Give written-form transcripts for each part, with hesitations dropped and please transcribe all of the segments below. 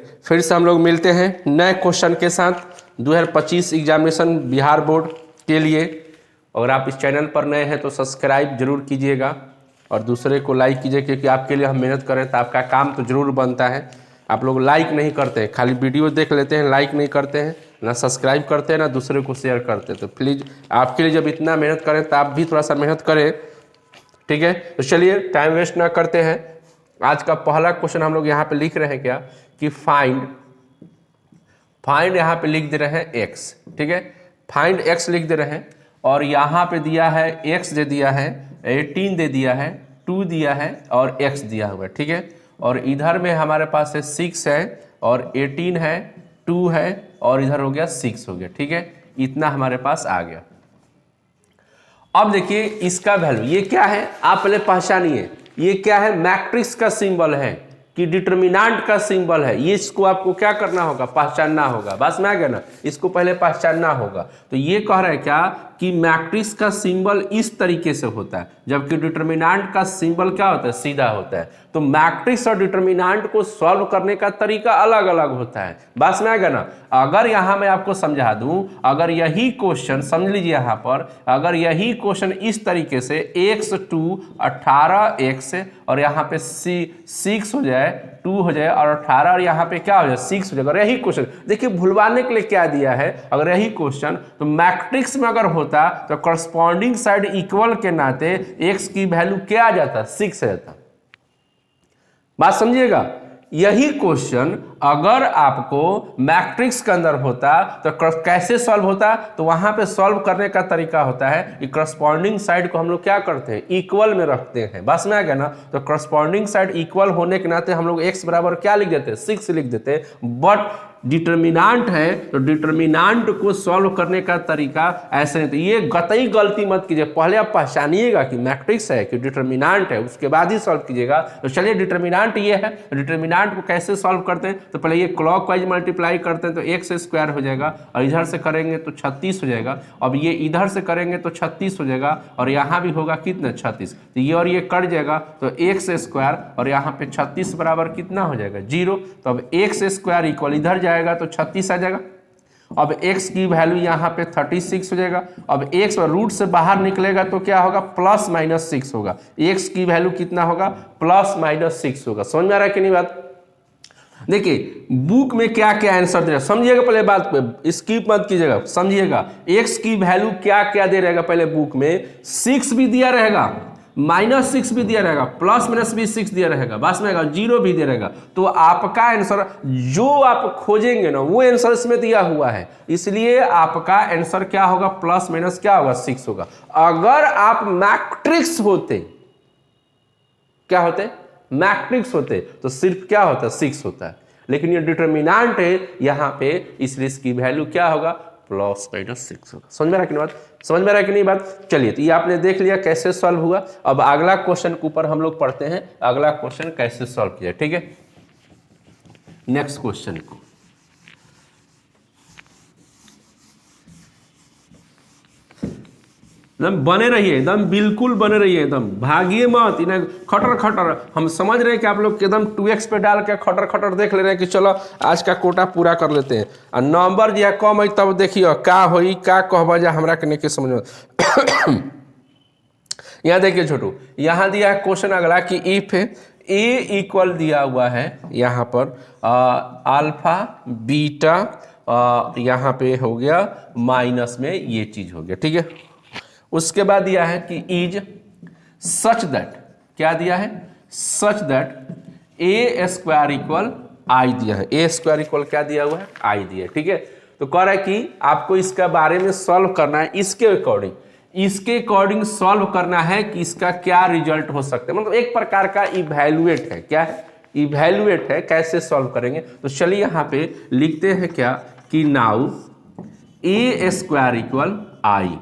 फिर से हम लोग मिलते हैं नए क्वेश्चन के साथ 2025 एग्जामिनेशन बिहार बोर्ड के लिए। अगर आप इस चैनल पर नए हैं तो सब्सक्राइब जरूर कीजिएगा और दूसरे को लाइक कीजिए, क्योंकि आपके लिए हम मेहनत करें तो आपका काम तो जरूर बनता है। आप लोग लाइक नहीं करते हैं, खाली वीडियो देख लेते हैं, लाइक नहीं करते हैं, ना सब्सक्राइब करते हैं, ना दूसरे को शेयर करते हैं। तो प्लीज़ आपके लिए जब इतना मेहनत करें तो आप भी थोड़ा सा मेहनत करें, ठीक है। तो चलिए टाइम वेस्ट ना करते हैं, आज का पहला क्वेश्चन हम लोग यहाँ पे लिख रहे हैं क्या कि फाइंड यहाँ पे लिख दे रहे हैं एक्स, ठीक है। फाइंड एक्स लिख दे रहे हैं और यहाँ पे दिया है एक्स दे दिया है, 18 दे दिया है, 2 दिया है और एक्स दिया हुआ है, ठीक है। और इधर में हमारे पास है 6 है और 18 है, 2 है और इधर हो गया 6 हो गया, ठीक है। इतना हमारे पास आ गया। अब देखिए इसका वैल्यू ये क्या है, आप पहले पहचानिए ये क्या है। मैट्रिक्स का सिंबल है कि डिटर्मिनेंट का सिंबल है, ये इसको आपको क्या करना होगा, पहचानना होगा। बस में आ गया ना, इसको पहले पहचानना होगा। तो ये कह रहा है क्या कि मैट्रिक्स का सिंबल इस तरीके से होता है, जबकि डिटर्मिनेंट का सिंबल क्या होता है, सीधा होता है। तो मैट्रिक्स और डिटर्मिनेंट को सॉल्व करने का तरीका अलग अलग होता है। बस में आ गया ना। अगर यहाँ मैं आपको समझा दूं, अगर यही क्वेश्चन समझ लीजिए, यहाँ पर अगर यही क्वेश्चन इस तरीके से x2 18x और यहाँ पे 6 हो जाए, 2 हो जाए और 18 और यहाँ पे क्या हो जाए 6 हो जाए। अगर यही क्वेश्चन देखिए भुलवाने के लिए क्या दिया है, अगर यही क्वेश्चन तो मैट्रिक्स में अगर होता तो करस्पॉन्डिंग साइड इक्वल के नाते x की वैल्यू क्या आ जाता, 6 आ जाता। बात समझिएगा। यही क्वेश्चन अगर आपको मैट्रिक्स के अंदर होता तो कैसे सॉल्व होता, तो वहां पे सॉल्व करने का तरीका होता है कि करस्पॉन्डिंग साइड को हम लोग क्या करते हैं, इक्वल में रखते हैं। बस में आ गया ना। तो करस्पॉन्डिंग साइड इक्वल होने के नाते हम लोग x बराबर क्या लिख देते हैं, 6 लिख देते हैं। बट डिटर्मिनेंट है तो डिटर्मिनेंट को सॉल्व करने का तरीका ऐसे नहीं। तो ये कतई गलती मत कीजिए, पहले आप पहचानिएगा कि मैट्रिक्स है कि डिटर्मिनेंट है, उसके बाद ही सॉल्व कीजिएगा। तो चलिए डिटर्मिनेंट ये है, डिटर्मिनेंट को कैसे सॉल्व करते हैं, तो पहले ये क्लॉकवाइज मल्टीप्लाई करते हैं तो x स्क्वायर हो जाएगा और इधर से करेंगे तो 36 हो जाएगा। अब ये इधर से करेंगे तो 36 हो जाएगा और यहाँ भी होगा कितना 36। तो ये और ये कट जाएगा तो x स्क्वायर और यहाँ पे 36 बराबर कितना हो जाएगा 0। तो अब x स्क्वायर इक्वल इधर जाएगा तो 36 आ जाएगा। अब x की वैल्यू यहाँ पे 36 हो जाएगा। अब x रूट से बाहर निकलेगा तो क्या होगा, प्लस माइनस 6 होगा। x की वैल्यू कितना होगा, प्लस माइनस 6 होगा। समझ में आ रहा है कि नहीं बात। देखिए बुक में क्या क्या आंसर दे रहा है, समझिएगा पहले बात पे, स्किप मत कीजिएगा, समझिएगा। x की वैल्यू क्या क्या दे रहेगा, पहले बुक में 6 भी दिया रहेगा, -6 भी दिया रहेगा, प्लस माइनस भी 6 दिया रहेगा, बस में 0 भी दिया रहेगा। तो आपका आंसर जो आप खोजेंगे ना वो आंसर इसमें दिया हुआ है, इसलिए आपका आंसर क्या होगा, प्लस माइनस क्या होगा 6 होगा। अगर आप मैट्रिक्स होते, क्या होते, मैट्रिक्स होते तो सिर्फ क्या होता, 6 होता है। लेकिन ये डिटर्मिनेंट है यहाँ पे, इसलिए इसकी वैल्यू क्या होगा, प्लस माइनस 6 होगा। समझ में आ रहा है कि नहीं बात, समझ में आ रहा है कि नहीं बात। चलिए तो ये आपने देख लिया कैसे सॉल्व हुआ। अब अगला क्वेश्चन के ऊपर हम लोग पढ़ते हैं, अगला क्वेश्चन कैसे सॉल्व किया, ठीक है। नेक्स्ट क्वेश्चन को एकदम बने रहिए, एकदम बिल्कुल बने रहिए, एकदम भागिए मत, इन्हें खटर खटर। हम समझ रहे हैं कि आप लोग एकदम 2x पे डाल के खटर खटर देख ले रहे हैं कि चलो आज का कोटा पूरा कर लेते हैं, और नंबर जो है कम है तब देखिए का होई का कहबा जा हमरा के नहीं समझ में। यहाँ देखिए छोटू, यहाँ दिया है क्वेश्चन अगला कि इफ a इक्वल दिया हुआ है यहाँ पर अल्फा बीटा, यहाँ पे हो गया माइनस में ये चीज हो गया, ठीक है। उसके बाद दिया है कि इज सच दैट, क्या दिया है, such that A square equal I दिया है। ए स्क्वायर इक्वल क्या दिया हुआ है, आई दिया है, ठीक है। तो कह रहा है कि आपको इसके बारे में सॉल्व करना है, इसके अकॉर्डिंग सॉल्व करना है कि इसका क्या रिजल्ट हो सकता है, मतलब एक प्रकार का इवैल्यूएट है। क्या है, इवैल्यूएट है, कैसे सॉल्व करेंगे। तो चलिए यहाँ पे लिखते हैं क्या कि नाउ ए स्क्वायर इक्वल आई,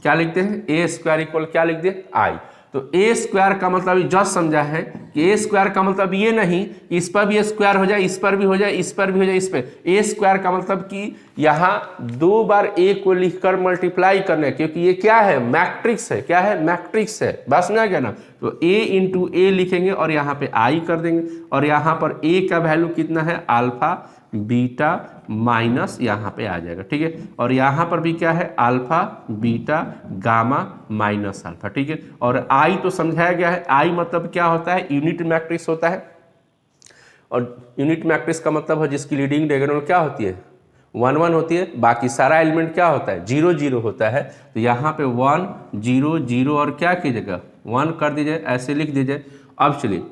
क्या लिखते हैं, ए स्क्वायर इक्वल क्या लिख दिए, आई। तो ए स्क्वायर का मतलब जस्ट समझा है कि ए स्क्वायर का मतलब ये नहीं कि इस पर भी स्क्वायर हो जाए, इस पर भी हो जाए, इस पर भी हो जाए, इस पर। ए स्क्वायर का मतलब कि यहाँ 2 बार ए को लिखकर मल्टीप्लाई करने, क्योंकि ये क्या है, मैट्रिक्स है। क्या है, मैट्रिक्स है। बस में आ गया ना। तो ए इंटू ए लिखेंगे और यहाँ पे आई कर देंगे, और यहाँ पर ए का वैल्यू कितना है, अल्फा बीटा माइनस यहाँ पे आ जाएगा। ठीक है, और यहाँ पर भी क्या है, alpha beta gamma minus alpha. ठीक है, और आई तो समझाया गया है। आई मतलब क्या होता है, यूनिट मैट्रिक्स होता है, और यूनिट मैट्रिक्स का मतलब है जिसकी लीडिंग डायगोनल क्या होती है, 1 1 होती है, बाकी सारा एलिमेंट क्या होता है, 0 0 होता है। तो यहाँ पे 1 0 0 और क्या कीजिएगा, 1 कर दीजिए, ऐसे लिख दीजिए। अब चलिए,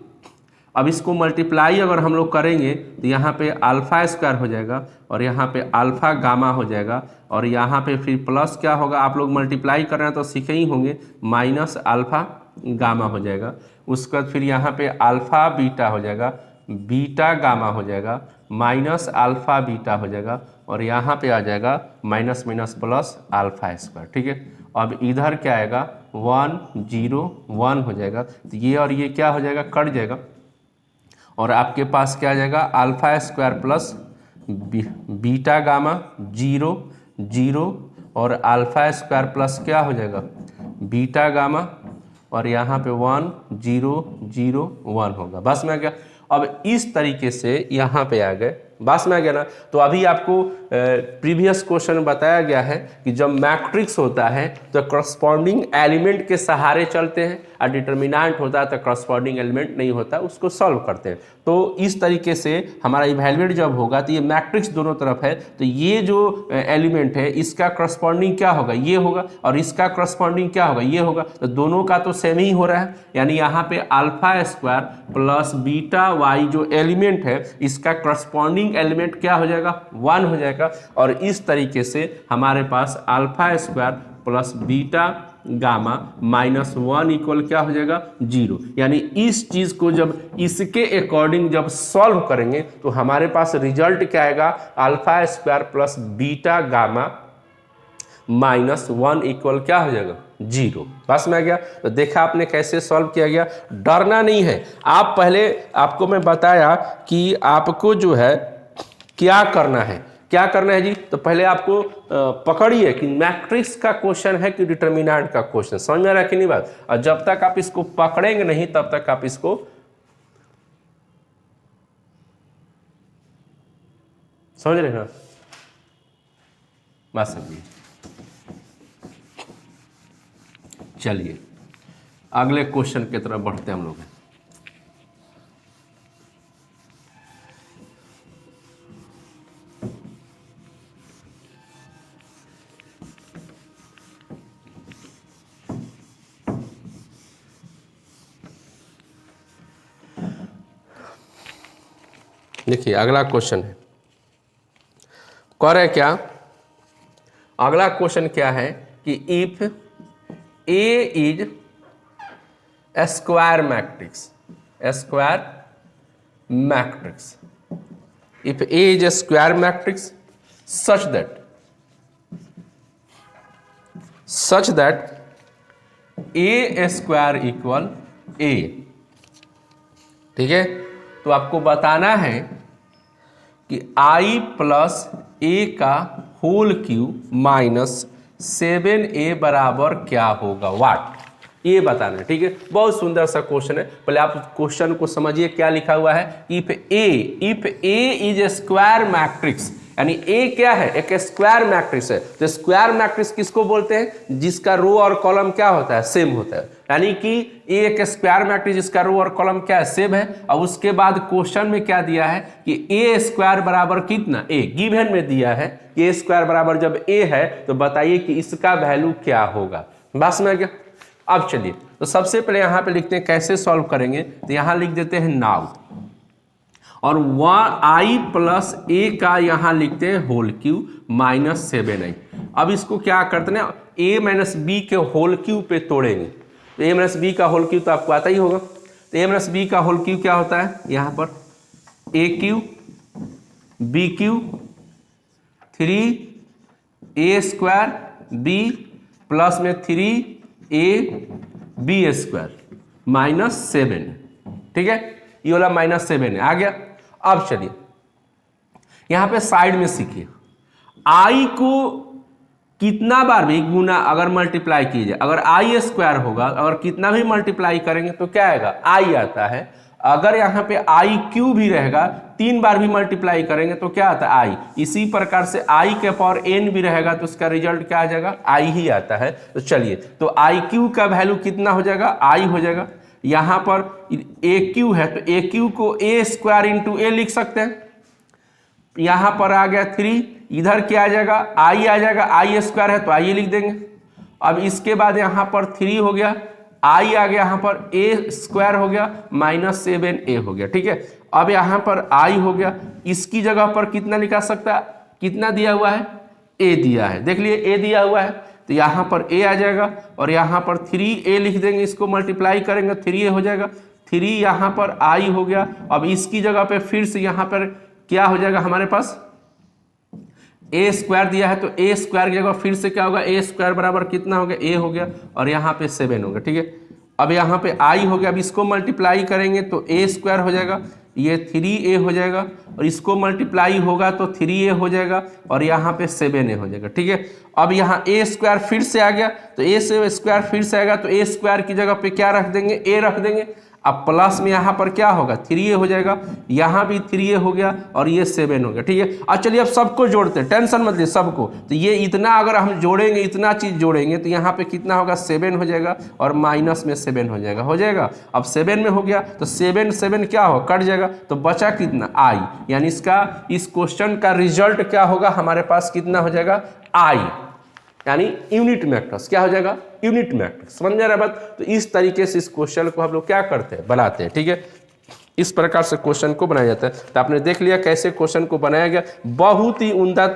अब इसको मल्टीप्लाई अगर हम लोग करेंगे तो यहाँ पे अल्फा स्क्वायर हो जाएगा, और यहाँ पे अल्फा गामा हो जाएगा, और यहाँ पे फिर प्लस क्या होगा, आप लोग मल्टीप्लाई कर रहे हैं तो सीखे ही होंगे, माइनस अल्फा गामा हो जाएगा। उसके बाद फिर यहाँ पे अल्फा बीटा हो जाएगा, बीटा गामा हो जाएगा, माइनस अल्फा बीटा हो जाएगा, और यहाँ पे आ जाएगा minus minus plus alpha square. ठीक है, अब इधर क्या आएगा, 1 0 1 हो जाएगा। तो ये और ये क्या हो जाएगा, कट जाएगा, और आपके पास क्या आ जाएगा, alpha square plus beta gamma 0 0, और अल्फा स्क्वायर प्लस क्या हो जाएगा, बीटा गामा, और यहाँ पे 1 0 0 1 होगा। बस में आ गया। अब इस तरीके से यहाँ पे आ गए, बस में आ गया ना। तो अभी आपको प्रीवियस क्वेश्चन में बताया गया है कि जब मैट्रिक्स होता है तो करस्पॉन्डिंग एलिमेंट के सहारे चलते हैं, और डिटर्मिनेंट होता है तो करस्पॉन्डिंग एलिमेंट नहीं होता, उसको सॉल्व करते हैं। तो इस तरीके से हमारा इवैल्यूएट जब होगा तो ये मैट्रिक्स दोनों तरफ है, तो ये जो एलिमेंट है इसका करस्पॉन्डिंग क्या होगा, ये होगा, और इसका करस्पॉन्डिंग क्या होगा, ये होगा। तो दोनों का तो सेम ही हो रहा है, यानी यहाँ पे alpha square plus beta y जो एलिमेंट है इसका करस्पॉन्डिंग एलिमेंट क्या हो जाएगा, 1 हो जाएगा। और इस तरीके से हमारे पास alpha square plus beta gamma minus 1 equal क्या हो जाएगा, 0। यानी इस चीज को जब इसके अकॉर्डिंग जब सॉल्व करेंगे तो हमारे पास रिजल्ट क्या आएगा, alpha square plus beta gamma minus 1 equal क्या हो जाएगा, 0। बस में आ गया। तो देखा आपने कैसे सॉल्व किया गया, डरना नहीं है। आप पहले, आपको मैं बताया कि आपको जो है क्या करना है, क्या करना है जी। तो पहले आपको पकड़िए कि मैट्रिक्स का क्वेश्चन है कि डिटर्मिनेंट का क्वेश्चन, समझ में आ रहा है कि नहीं बात। और जब तक आप इसको पकड़ेंगे नहीं तब तक आप इसको समझ रहे हैं ना। बस समझिए। चलिए अगले क्वेश्चन की तरफ बढ़ते हैं हम लोग। देखिए अगला क्वेश्चन है, कह रहे क्या, अगला क्वेश्चन क्या है कि if A is square matrix, square matrix, if A is square matrix such that a square equal a। ठीक है, तो आपको बताना है कि i प्लस ए का होल क्यूब माइनस 7a बराबर क्या होगा, वाट, ये बताना है। ठीक है, बहुत सुंदर सा क्वेश्चन है। पहले आप क्वेश्चन को समझिए, क्या लिखा हुआ है, if A is square matrix, यानी ए क्या है, एक स्क्वायर मैट्रिक्स है। तो स्क्वायर मैट्रिक्स किसको बोलते हैं, जिसका रो और कॉलम क्या होता है, सेम होता है। यानी कि ए एक स्क्वायर मैट्रिक्स जिसका रो और कॉलम क्या है, सेम है। और उसके बाद क्वेश्चन में क्या दिया है कि ए स्क्वायर बराबर कितना, ए गिवन में दिया है कि ए स्क्वायर बराबर जब ए है तो बताइए कि इसका वैल्यू क्या होगा। बस में क्या। अब चलिए, तो सबसे पहले यहाँ पे लिखते हैं कैसे सॉल्व करेंगे। तो यहाँ लिख देते हैं नाउ, और i प्लस ए का यहाँ लिखते हैं होल क्यूब माइनस 7i। अब इसको क्या करते हैं, a माइनस बी के होल क्यूब पे तोड़ेंगे। तो a माइनस बी का होल क्यूब तो आपको आता ही होगा। तो a माइनस बी का होल क्यूब क्या होता है, यहाँ पर a cube b cube 3a square b plus में 3ab स्क्वायर माइनस 7। ठीक है, ये वाला -7 है, आ गया। अब चलिए यहाँ पे साइड में सीखिए, आई को कितना बार भी गुना अगर मल्टीप्लाई कीजिए, अगर आई स्क्वायर होगा, अगर कितना भी मल्टीप्लाई करेंगे तो क्या आएगा, आई आता है। अगर यहाँ पे आई क्यू भी रहेगा, 3 बार भी मल्टीप्लाई करेंगे तो क्या आता है, आई। इसी प्रकार से आई के पावर n भी रहेगा तो उसका रिजल्ट क्या आ जाएगा, आई ही आता है। तो चलिए, तो आई क्यू का वैल्यू कितना हो जाएगा, आई हो जाएगा। यहाँ पर ए क्यू है तो ए क्यू को ए स्क्वायर इंटू ए लिख सकते हैं। यहाँ पर आ गया 3, इधर क्या आ जाएगा, आई आ जाएगा, आई स्क्वायर है तो आई लिख देंगे। अब इसके बाद यहाँ पर 3 हो गया, आई आ गया, यहाँ पर ए स्क्वायर हो गया, -7a हो गया, ठीक है। अब यहाँ पर आई हो गया, इसकी जगह पर कितना निकाल सकता है, कितना दिया हुआ है, ए दिया है, देख लिए ए दिया हुआ है, तो यहाँ पर ए आ जाएगा और यहाँ पर 3a लिख देंगे, इसको मल्टीप्लाई करेंगे 3a हो जाएगा, 3 यहाँ पर आई हो गया। अब इसकी जगह पे फिर से यहाँ पर क्या हो जाएगा, हमारे पास ए स्क्वायर दिया है तो ए स्क्वायर की जगह फिर से क्या होगा, ए स्क्वायर बराबर कितना हो गया, ए हो गया और यहाँ पे 7 हो गया, ठीक है। अब यहाँ पे आई हो गया, अब इसको मल्टीप्लाई करेंगे तो ए स्क्वायर हो जाएगा, ये 3a हो जाएगा और इसको मल्टीप्लाई होगा तो 3a हो जाएगा और यहाँ पे 7a हो जाएगा, ठीक है। अब यहाँ ए स्क्वायर फिर से आ गया तो ए से स्क्वायर फिर से आएगा तो ए स्क्वायर की जगह पे क्या रख देंगे, ए रख देंगे। अब प्लस में यहाँ पर क्या होगा, 3a हो जाएगा, यहाँ भी 3a हो गया और ये 7 हो गया, ठीक है। अब चलिए अब सबको जोड़ते हैं, टेंशन मत लीजिए सबको। तो ये इतना अगर हम जोड़ेंगे, इतना चीज जोड़ेंगे तो यहाँ पे कितना होगा, 7 हो जाएगा और माइनस में 7 हो जाएगा, हो जाएगा। अब 7 में हो गया तो 7 क्या हो, कट जाएगा, तो बचा कितना, आई। यानी इसका इस क्वेश्चन का रिजल्ट क्या होगा, हमारे पास कितना हो जाएगा, आई, यानी यूनिट मैट्रिक्स क्या हो जाएगा, यूनिट मैट्रिक्स। समझ में आ रहा है बात। तो इस तरीके से इस क्वेश्चन को हम लोग क्या करते हैं, बनाते हैं, ठीक है। इस प्रकार से क्वेश्चन को बनाया जाता है। तो आपने देख लिया कैसे क्वेश्चन को बनाया गया, बहुत ही उम्दा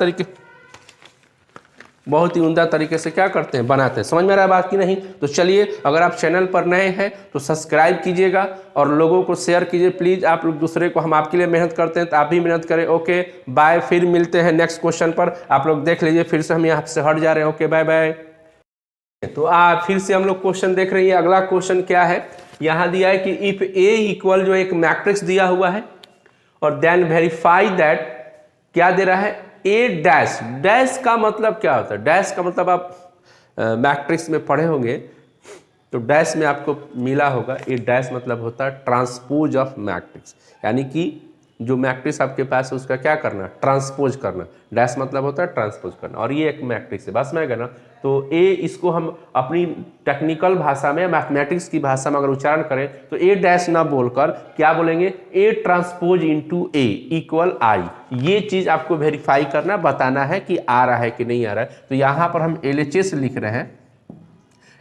तरीके से क्या करते हैं, बनाते हैं। समझ में आ रहा है बात की नहीं। तो चलिए, अगर आप चैनल पर नए हैं तो सब्सक्राइब कीजिएगा और लोगों को शेयर कीजिए प्लीज़। आप लोग दूसरे को, हम आपके लिए मेहनत करते हैं तो आप भी मेहनत करें। ओके बाय, फिर मिलते हैं नेक्स्ट क्वेश्चन पर। आप लोग देख लीजिए, फिर से हम यहाँ से हट जा रहे हैं। Okay bye bye. तो फिर से हम लोग क्वेश्चन देख रहे हैं। अगला क्वेश्चन क्या है, यहाँ दिया है कि इफ ए इक्वल, जो एक मैट्रिक्स दिया हुआ है और देन वेरीफाई दैट, क्या दे रहा है, ए डैश। डैश का मतलब क्या होता है, डैश का मतलब आप मैट्रिक्स में पढ़े होंगे तो डैश में आपको मिला होगा, ए डैश मतलब होता है ट्रांसपोज ऑफ मैट्रिक्स, यानी कि जो मैट्रिक्स आपके पास है उसका क्या करना, ट्रांसपोज करना। डैश मतलब होता है ट्रांसपोज करना, और ये एक मैट्रिक्स है, बस में ना। तो ए, इसको हम अपनी टेक्निकल भाषा में, मैथमेटिक्स की भाषा में अगर उच्चारण करें तो ए डैश ना बोलकर क्या बोलेंगे, A transpose into A equal I. ये चीज आपको वेरीफाई करना, बताना है कि आ रहा है कि नहीं आ रहा है। तो यहाँ पर हम LHS लिख रहे हैं,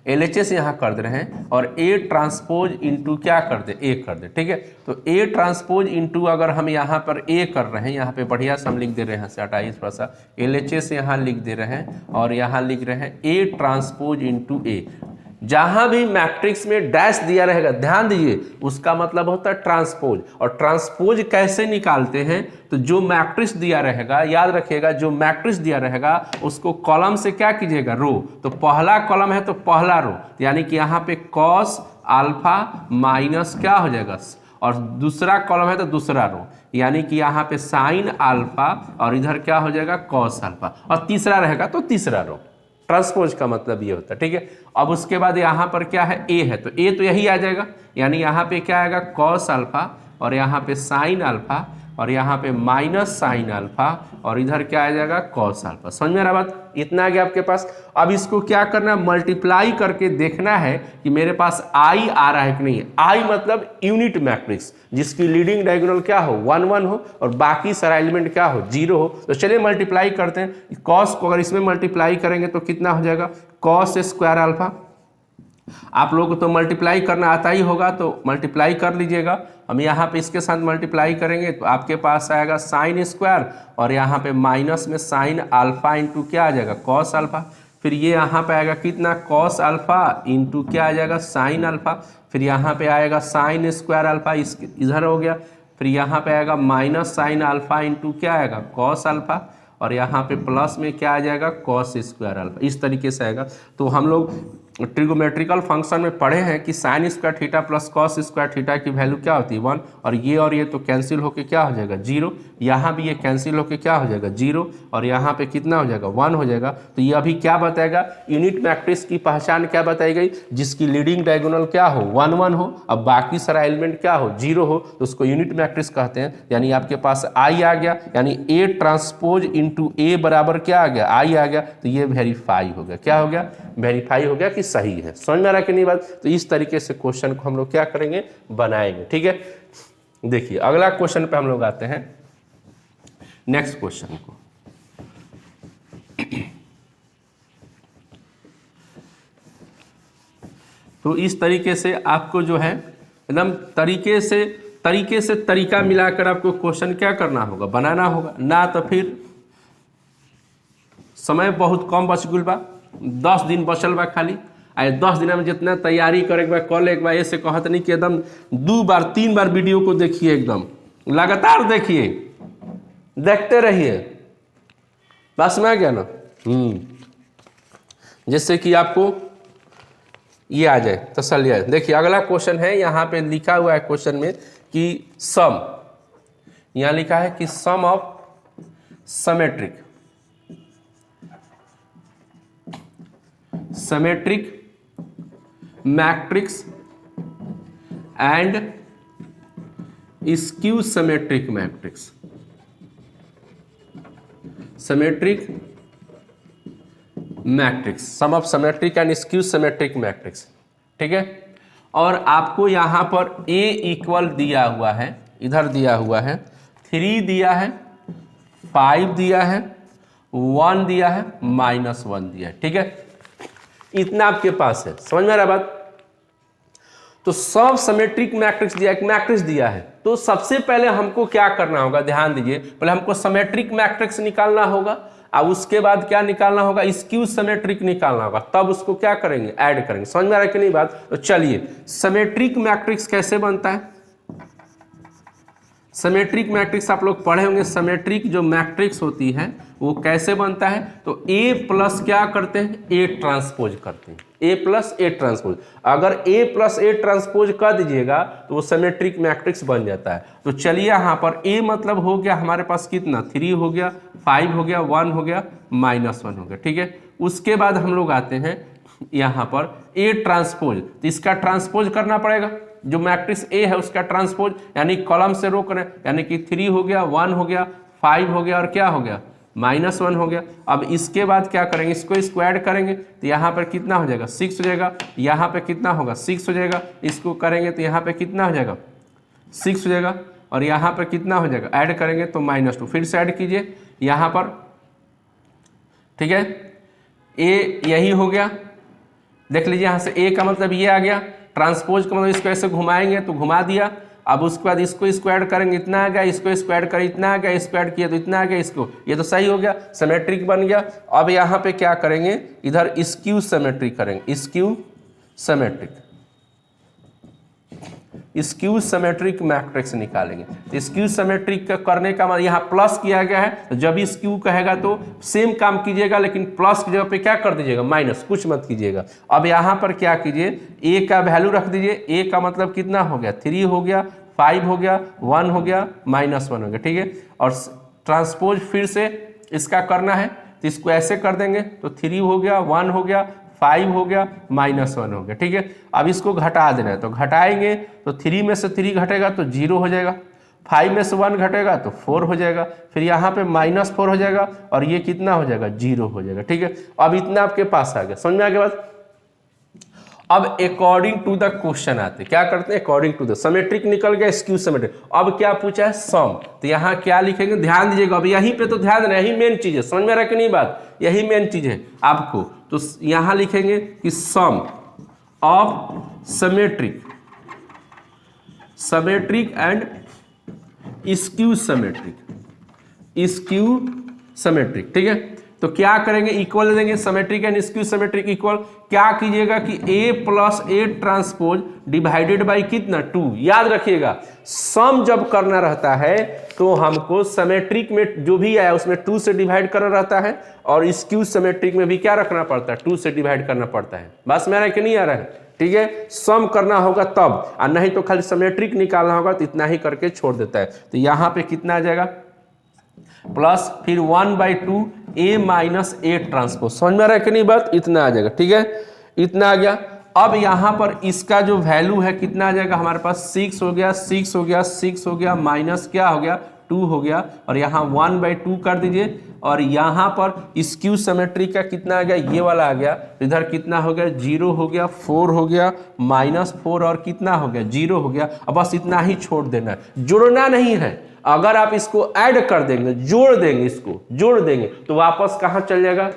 LHS यहाँ कर दे रहे हैं और ए ट्रांसपोज इंटू क्या कर दे, ए कर दे, ठीक है। तो ए ट्रांसपोज इंटू अगर हम यहाँ पर ए कर रहे हैं, यहाँ पे बढ़िया से हम लिख दे रहे हैं, हटाइए थोड़ा सा, LHS यहाँ लिख दे रहे हैं और यहाँ लिख रहे हैं ए ट्रांसपोज इंटू ए। जहां भी मैट्रिक्स में डैश दिया रहेगा, ध्यान दीजिए, उसका मतलब होता है ट्रांसपोज। और ट्रांसपोज कैसे निकालते हैं, तो जो मैट्रिक्स दिया रहेगा, याद रखिएगा, जो मैट्रिक्स दिया रहेगा उसको कॉलम से क्या कीजिएगा, रो। तो पहला कॉलम है तो पहला रो, यानी कि यहाँ पे कॉस अल्फा माइनस क्या हो जाएगा, और दूसरा कॉलम है तो दूसरा रो, यानी कि यहाँ पे साइन अल्फा और इधर क्या हो जाएगा, कॉस अल्फा, और तीसरा रहेगा तो तीसरा रो। ट्रांसपोज का मतलब ये होता है, ठीक है। अब उसके बाद यहाँ पर क्या है, ए है, तो ए तो यही आ जाएगा, यानी यहाँ पे क्या आएगा, कॉस अल्फा और यहाँ पे साइन अल्फा और यहाँ पे माइनस साइन अल्फा और इधर क्या आ जाएगा, कॉस अल्फा। समझ में आ रहा बात, इतना आ गया आपके पास। अब इसको क्या करना है, मल्टीप्लाई करके देखना है कि मेरे पास आई आ रहा है कि नहीं। आई मतलब यूनिट मैट्रिक्स, जिसकी लीडिंग डायगोनल क्या हो, 1 1 हो और बाकी सारा एलिमेंट क्या हो, 0 हो। तो चलिए मल्टीप्लाई करते हैं। कॉस को अगर इसमें मल्टीप्लाई करेंगे तो कितना हो जाएगा, कॉस स्क्वायर अल्फा। आप लोगों को तो मल्टीप्लाई करना आता ही होगा, तो मल्टीप्लाई कर लीजिएगा। हम यहाँ पे इसके साथ मल्टीप्लाई करेंगे तो आपके पास आएगा साइन स्क्वायर और यहाँ पे माइनस में साइन अल्फा इंटू क्या आ जाएगा, कॉस अल्फा। फिर ये यहाँ पे आएगा कितना, कॉस अल्फा इंटू क्या आ जाएगा, साइन अल्फा। फिर यहाँ पे आएगा साइन स्क्वायर अल्फा, इधर हो गया। फिर यहाँ पे आएगा माइनस साइन अल्फा इंटू क्या आएगा, कॉस अल्फा, और यहाँ पे प्लस में क्या आ जाएगा, कॉस स्क्वायर अल्फा। इस तरीके से आएगा। तो हम लोग ट्रिगोमेट्रिकल फंक्शन में पढ़े हैं कि sine square theta plus cos square theta की वैल्यू क्या होती है 1, और ये तो कैंसिल होके क्या हो जाएगा 0, यहाँ भी ये कैंसिल होके क्या हो जाएगा 0, और यहाँ पे कितना हो जाएगा 1 हो जाएगा। तो ये अभी क्या बताएगा, यूनिट मैट्रिक्स की पहचान क्या बताई गई, जिसकी लीडिंग डायगोनल क्या हो 1 1 हो, अब बाकी सारा एलिमेंट क्या हो 0 हो, तो उसको यूनिट मैट्रिक्स कहते हैं। यानी आपके पास आई आ गया, यानी ए ट्रांसपोज इंटू ए बराबर क्या आ गया आई आ गया, तो ये वेरीफाई हो गया, क्या हो गया वेरीफाई हो गया कि सही है। समझ में आ रहा है कि नहीं बात। तो इस तरीके से क्वेश्चन को हम लोग क्या करेंगे बनाएंगे, ठीक है। देखिए अगला क्वेश्चन पे हम लोग आते हैं, नेक्स्ट क्वेश्चन को। तो इस तरीके से आपको जो है एकदम तरीके से तरीका मिलाकर आपको क्वेश्चन क्या करना होगा बनाना होगा ना, तो फिर समय बहुत कम बच गुल बा, 10 दिन बचल बा खाली, आ 10 दिन में जितना तैयारी करे बा कल एक बार ऐसे कहत नहीं कि एकदम 2 बार 3 बार वीडियो को देखिए, एकदम लगातार देखिए, देखते रहिए, बस में आ गया ना। जिससे कि आपको ये आ जाए तसल्ली आ जाए। देखिए अगला क्वेश्चन है, यहाँ पे लिखा हुआ है क्वेश्चन में कि सम, यहाँ लिखा है कि sum of symmetric matrix and skew symmetric matrix, symmetric matrix, sum of symmetric and skew symmetric matrix, ठीक है। और आपको यहां पर A इक्वल दिया हुआ है, इधर दिया हुआ है 3 दिया है, 5 दिया है, 1 दिया है, -1 दिया है, ठीक है। इतना आपके पास है, समझ में आ रहा बात। तो सब समेट्रिक मैट्रिक्स दिया, एक मैट्रिक्स दिया है, तो सबसे पहले हमको क्या करना होगा, ध्यान दीजिए, पहले हमको समेट्रिक मैट्रिक्स निकालना होगा, और उसके बाद क्या निकालना होगा, स्क्यू समेट्रिक निकालना होगा, तब उसको क्या करेंगे ऐड करेंगे। समझ में आ रहा है कि नहीं बात। तो चलिए समेट्रिक मैट्रिक्स कैसे बनता है, समेट्रिक मैट्रिक्स आप लोग पढ़े होंगे, समेट्रिक जो मैट्रिक्स होती है वो कैसे बनता है, तो A प्लस क्या करते हैं A ट्रांसपोज करते हैं, A प्लस A ट्रांसपोज, अगर A प्लस A ट्रांसपोज कर दीजिएगा तो वो समेट्रिक मैट्रिक्स बन जाता है। तो चलिए यहाँ पर A मतलब हो गया हमारे पास कितना 3 हो गया, 5 हो गया, 1 हो गया, -1 हो गया, ठीक है। उसके बाद हम लोग आते हैं यहाँ पर A ट्रांसपोज, तो इसका ट्रांसपोज करना पड़ेगा, जो मैट्रिक्स A है उसका ट्रांसपोज, यानी कॉलम से रो करें, यानी कि 3 हो गया, 1 हो गया, 5 हो गया और क्या हो गया -1 हो गया। अब इसके बाद क्या करेंगे, इसको स्क्वायर करेंगे तो यहाँ पर कितना हो जाएगा 6 हो जाएगा, यहाँ पे कितना होगा 6 हो जाएगा, इसको करेंगे तो यहाँ पे कितना हो जाएगा 6 हो जाएगा, और यहाँ पर कितना हो जाएगा ऐड करेंगे तो -2, फिर से ऐड कीजिए यहाँ पर, ठीक है। A यही हो गया, देख लीजिए यहाँ से A का मतलब ये आ गया, ट्रांसपोज का मतलब इसको ऐसे घुमाएंगे तो घुमा दिया। अब उसके बाद इसको स्क्वायर करेंगे इतना आ गया, इसको स्क्वायर करें इतना आ गया, स्क्वायर किया तो इतना आ गया, इसको ये तो सही हो गया, सिमेट्रिक बन गया। अब यहाँ पे क्या करेंगे, इधर स्क्यू सिमेट्रिक करेंगे, स्क्यू सिमेट्रिक मैट्रिक्स निकालेंगे। तो स्क्यू सिमेट्रिक का करने का मतलब यहाँ प्लस किया गया है, तो जब स्क्यू कहेगा तो सेम काम कीजिएगा, लेकिन प्लस की जगह पे क्या कर दीजिएगा माइनस, कुछ मत कीजिएगा। अब यहाँ पर क्या कीजिए, A का वैल्यू रख दीजिए, A का मतलब कितना हो गया 3 हो गया, 5 हो गया, 1 हो गया, -1 हो गया, ठीक है। और ट्रांसपोज फिर से इसका करना है तो इसको ऐसे कर देंगे, तो 3 हो गया, 1 हो गया, 5 हो गया, -1 हो गया, ठीक है। अब इसको घटा देना है, तो घटाएंगे तो 3 में से 3 घटेगा तो 0 हो जाएगा, 5 में से 1 घटेगा तो 4 हो जाएगा, फिर यहाँ पे -4 हो जाएगा, और ये कितना हो जाएगा 0 हो जाएगा, ठीक है। अब इतना आपके पास आ गया, समझ में आ गया बात। अब अकॉर्डिंग टू द क्वेश्चन आते क्या करते हैं, अकॉर्डिंग टू द समेट्रिक निकल गया, स्क्यू समेट्रिक। अब क्या पूछा है सम, तो यहाँ क्या लिखेंगे ध्यान दीजिएगा, अब यहीं पे तो ध्यान देना, यही मेन चीज है, समझ में आ रहा है कि नहीं बात, यही मेन चीज है आपको। तो यहाँ लिखेंगे कि sum of symmetric and skew समेट्रिक, ठीक है। तो क्या करेंगे, इक्वल ले देंगे, symmetric and skew symmetric equal. क्या कीजिएगा कि A plus A transpose divided by कितना 2। याद रखिएगा सम जब करना रहता है तो हमको सिमेट्रिक में जो भी आया उसमें 2 से डिवाइड करना रहता है, और स्क्यू सिमेट्रिक में भी क्या रखना पड़ता है, 2 से डिवाइड करना पड़ता है। बस मेरा कि नहीं आ रहा है, ठीक है। सम करना होगा तब, और नहीं तो खाली सिमेट्रिक निकालना होगा तो इतना ही करके छोड़ देता है। तो यहाँ पे कितना आ जाएगा, प्लस फिर 1/2 A माइनस A ट्रांसपोज। समझ में आ रहा है कि नहीं बात, इतना आ जाएगा, ठीक है, इतना आ गया। अब यहाँ पर इसका जो वैल्यू है कितना आ जाएगा हमारे पास, 6 हो गया, 6 हो गया, 6 हो गया, माइनस क्या हो गया 2 हो गया, और यहाँ 1/2 कर दीजिए, और यहाँ पर स्क्यू सिमेट्री का कितना आ गया, ये वाला आ गया, इधर कितना हो गया 0 हो गया, 4 हो गया, -4 और कितना हो गया 0 हो गया। अब बस इतना ही छोड़ देना है, जोड़ना नहीं है। अगर आप इसको ऐड कर देंगे, जोड़ देंगे, इसको जोड़ देंगे तो वापस कहाँ चल जाएगा,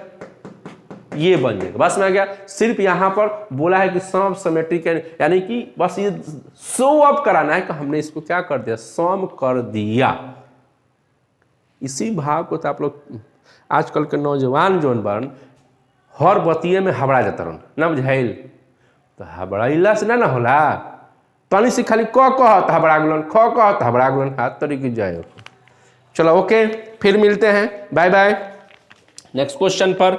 ये बन जाएगा। बस में आ गया। सिर्फ यहां पर बोला है कि सम सिमेट्रिक, यानी कि बस ये शो अप कराना है कि हमने इसको क्या कर दिया, सम कर दिया। इसी भाव को तो आप लोग आजकल के नौजवान जोन बन हर बतिये में हबड़ा जाता रहन ना, बुझाइल तो हबड़ाइला से ना होला, तनी से खाली क कहत हबड़ा गुलन, ख कहत हबड़ा गुलन, हाथ तरीके जाए। चलो ओके, फिर मिलते हैं, बाय बाय नेक्स्ट क्वेश्चन पर।